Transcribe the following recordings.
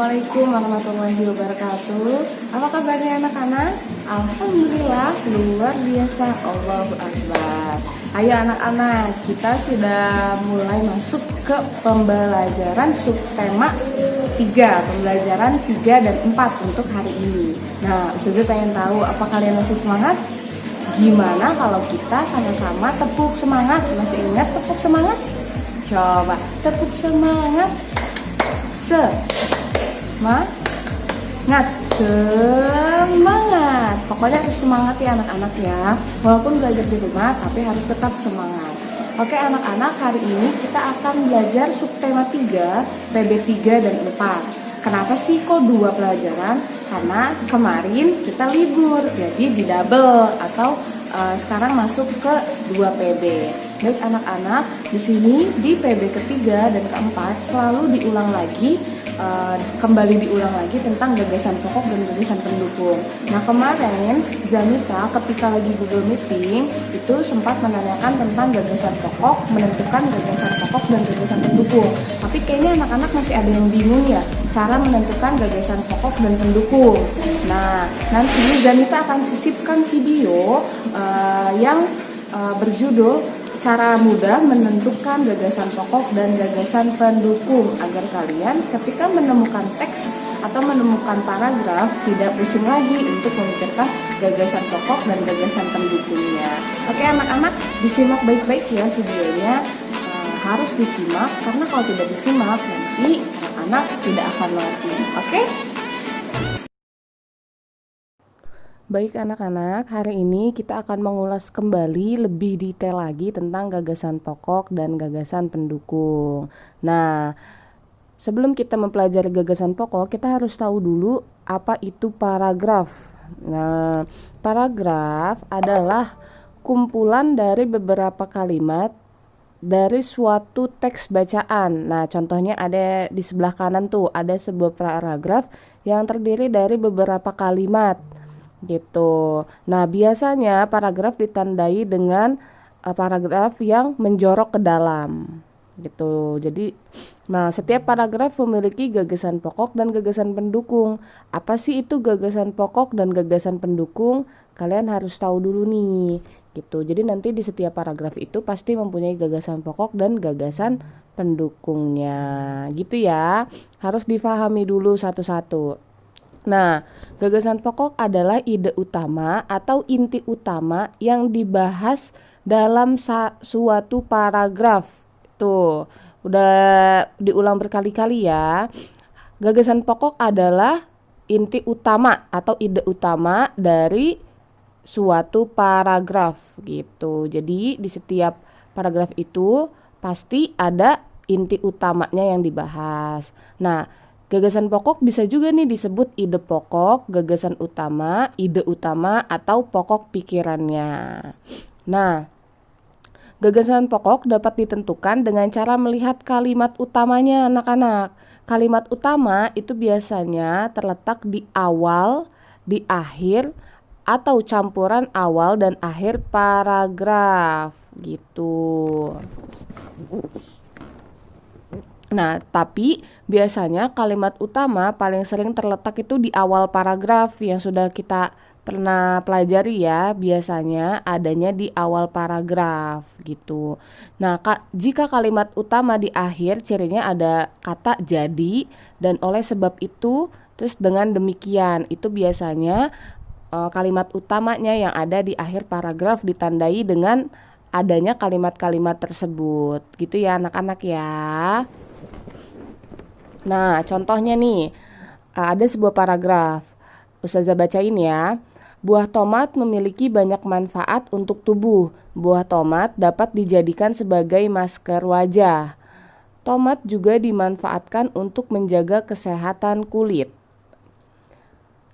Assalamualaikum warahmatullahi wabarakatuh. Apa kabarnya anak-anak? Alhamdulillah luar biasa. Allahu Akbar. Ayo anak-anak, kita sudah mulai masuk ke pembelajaran subtema 3, pembelajaran 3 dan 4 untuk hari ini. Nah, Ustazah pengen tahu apa kalian masih semangat? Gimana kalau kita sama-sama tepuk semangat? Masih ingat tepuk semangat? Coba tepuk semangat. Semangat. Pokoknya harus semangat ya anak-anak ya. Walaupun belajar di rumah tapi harus tetap semangat. Oke anak-anak, hari ini kita akan belajar subtema 3, PB 3 dan 4. Kenapa sih kok 2 pelajaran? Karena kemarin kita libur, jadi di double atau sekarang masuk ke 2 PB. Baik anak-anak, di sini di PB ketiga dan keempat selalu diulang lagi, kembali diulang lagi tentang gagasan pokok dan gagasan pendukung. Nah kemarin Zamita ketika lagi Google Meeting itu sempat menanyakan tentang gagasan pokok, menentukan gagasan pokok dan gagasan pendukung. Tapi kayaknya anak-anak masih ada yang bingung ya cara menentukan gagasan pokok dan pendukung. Nah nanti Zamita akan sisipkan video yang berjudul cara mudah menentukan gagasan pokok dan gagasan pendukung agar kalian ketika menemukan teks atau menemukan paragraf tidak pusing lagi untuk memikirkan gagasan pokok dan gagasan pendukungnya. Oke anak-anak, disimak baik-baik ya videonya, harus disimak karena kalau tidak disimak nanti anak-anak tidak akan mengerti. Oke? Baik anak-anak, hari ini kita akan mengulas kembali lebih detail lagi tentang gagasan pokok dan gagasan pendukung. Nah, sebelum kita mempelajari gagasan pokok, kita harus tahu dulu apa itu paragraf. Nah, paragraf adalah kumpulan dari beberapa kalimat dari suatu teks bacaan. Nah, contohnya ada di sebelah kanan tuh, ada sebuah paragraf yang terdiri dari beberapa kalimat. Gitu. Nah, biasanya paragraf ditandai dengan paragraf yang menjorok ke dalam. Gitu. Jadi, nah setiap paragraf memiliki gagasan pokok dan gagasan pendukung. Apa sih itu gagasan pokok dan gagasan pendukung? Kalian harus tahu dulu nih. Gitu. Jadi nanti di setiap paragraf itu pasti mempunyai gagasan pokok dan gagasan pendukungnya. Gitu ya. Harus difahami dulu satu-satu. Nah, gagasan pokok adalah ide utama atau inti utama yang dibahas dalam suatu paragraf. Tuh, udah diulang berkali-kali ya. Gagasan pokok adalah inti utama atau ide utama dari suatu paragraf gitu. Jadi, di setiap paragraf itu pasti ada inti utamanya yang dibahas. Nah, gagasan pokok bisa juga nih disebut ide pokok, gagasan utama, ide utama, atau pokok pikirannya. Nah, gagasan pokok dapat ditentukan dengan cara melihat kalimat utamanya anak-anak. Kalimat utama itu biasanya terletak di awal, di akhir, atau campuran awal dan akhir paragraf gitu. Nah, tapi biasanya kalimat utama paling sering terletak itu di awal paragraf yang sudah kita pernah pelajari ya. Biasanya adanya di awal paragraf gitu. Nah, jika kalimat utama di akhir, cirinya ada kata jadi dan oleh sebab itu, terus dengan demikian. Itu biasanya kalimat utamanya yang ada di akhir paragraf ditandai dengan adanya kalimat-kalimat tersebut. Gitu ya anak-anak ya. Nah, contohnya nih, ada sebuah paragraf. Ustazah bacain ya. Buah tomat memiliki banyak manfaat untuk tubuh. Buah tomat dapat dijadikan sebagai masker wajah. Tomat juga dimanfaatkan untuk menjaga kesehatan kulit.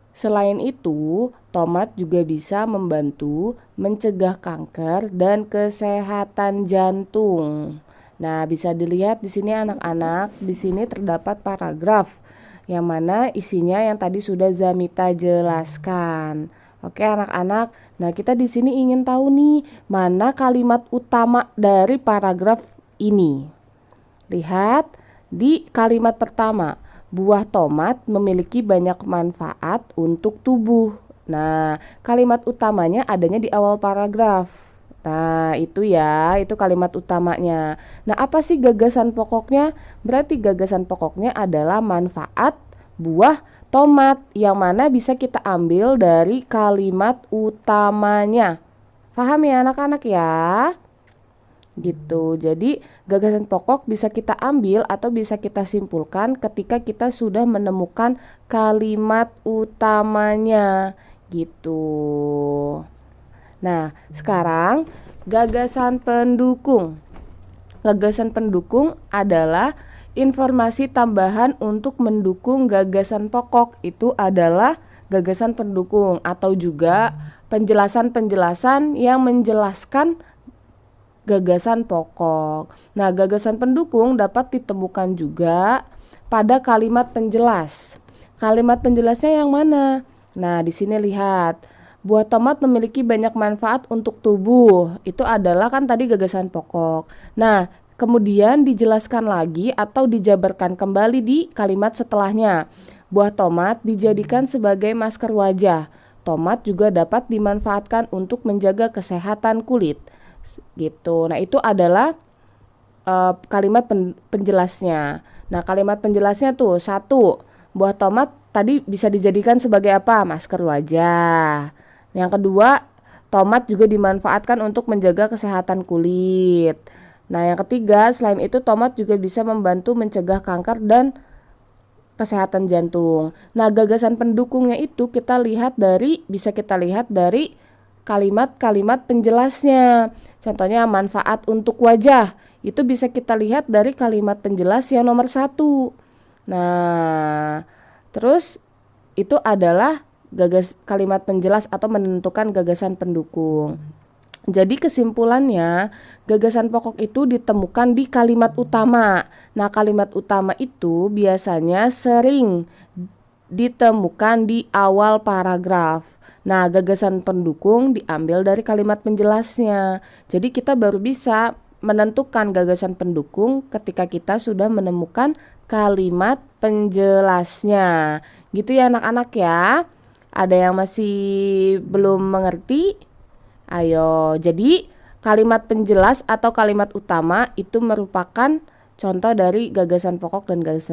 Selain itu, tomat juga bisa membantu mencegah kanker dan kesehatan jantung. Nah, bisa dilihat di sini anak-anak, di sini terdapat paragraf yang mana isinya yang tadi sudah Zamita jelaskan. Oke, anak-anak. Nah, kita di sini ingin tahu nih, mana kalimat utama dari paragraf ini. Lihat di kalimat pertama. buah tomat memiliki banyak manfaat untuk tubuh. Nah, kalimat utamanya adanya di awal paragraf. Nah, itu ya, itu kalimat utamanya. Nah, apa sih gagasan pokoknya? Berarti gagasan pokoknya adalah manfaat buah tomat, yang mana bisa kita ambil dari kalimat utamanya. Paham ya anak-anak ya? Gitu. Jadi gagasan pokok bisa kita ambil atau bisa kita simpulkan ketika kita sudah menemukan kalimat utamanya gitu. Nah, sekarang gagasan pendukung. Gagasan pendukung adalah informasi tambahan untuk mendukung gagasan pokok. Itu adalah gagasan pendukung atau juga penjelasan-penjelasan yang menjelaskan gagasan pokok. Nah, gagasan pendukung dapat ditemukan juga pada kalimat penjelas. Kalimat penjelasnya yang mana? Nah, di sini lihat. Buah tomat memiliki banyak manfaat untuk tubuh. Itu adalah kan tadi gagasan pokok. Nah, kemudian dijelaskan lagi atau dijabarkan kembali di kalimat setelahnya. Buah tomat dijadikan sebagai masker wajah. Tomat juga dapat dimanfaatkan untuk menjaga kesehatan kulit. Gitu. Nah, itu adalah kalimat penjelasnya. Nah, kalimat penjelasnya tuh, 1. Buah tomat tadi bisa dijadikan sebagai apa? Masker wajah. Yang kedua, tomat juga dimanfaatkan untuk menjaga kesehatan kulit. Nah, yang ketiga, selain itu tomat juga bisa membantu mencegah kanker dan kesehatan jantung. Nah, gagasan pendukungnya itu bisa kita lihat dari kalimat-kalimat penjelasnya. Contohnya manfaat untuk wajah. Itu bisa kita lihat dari kalimat penjelas yang nomor 1. Nah, terus itu adalah kalimat penjelas atau menentukan gagasan pendukung. Jadi kesimpulannya, gagasan pokok itu ditemukan di kalimat utama. Nah, kalimat utama itu biasanya sering ditemukan di awal paragraf. Nah, gagasan pendukung diambil dari kalimat penjelasnya. Jadi kita baru bisa menentukan gagasan pendukung ketika kita sudah menemukan kalimat penjelasnya. Gitu ya anak-anak ya. Ada yang masih belum mengerti? Ayo, jadi kalimat penjelas atau kalimat utama itu merupakan contoh dari gagasan pokok dan gagasan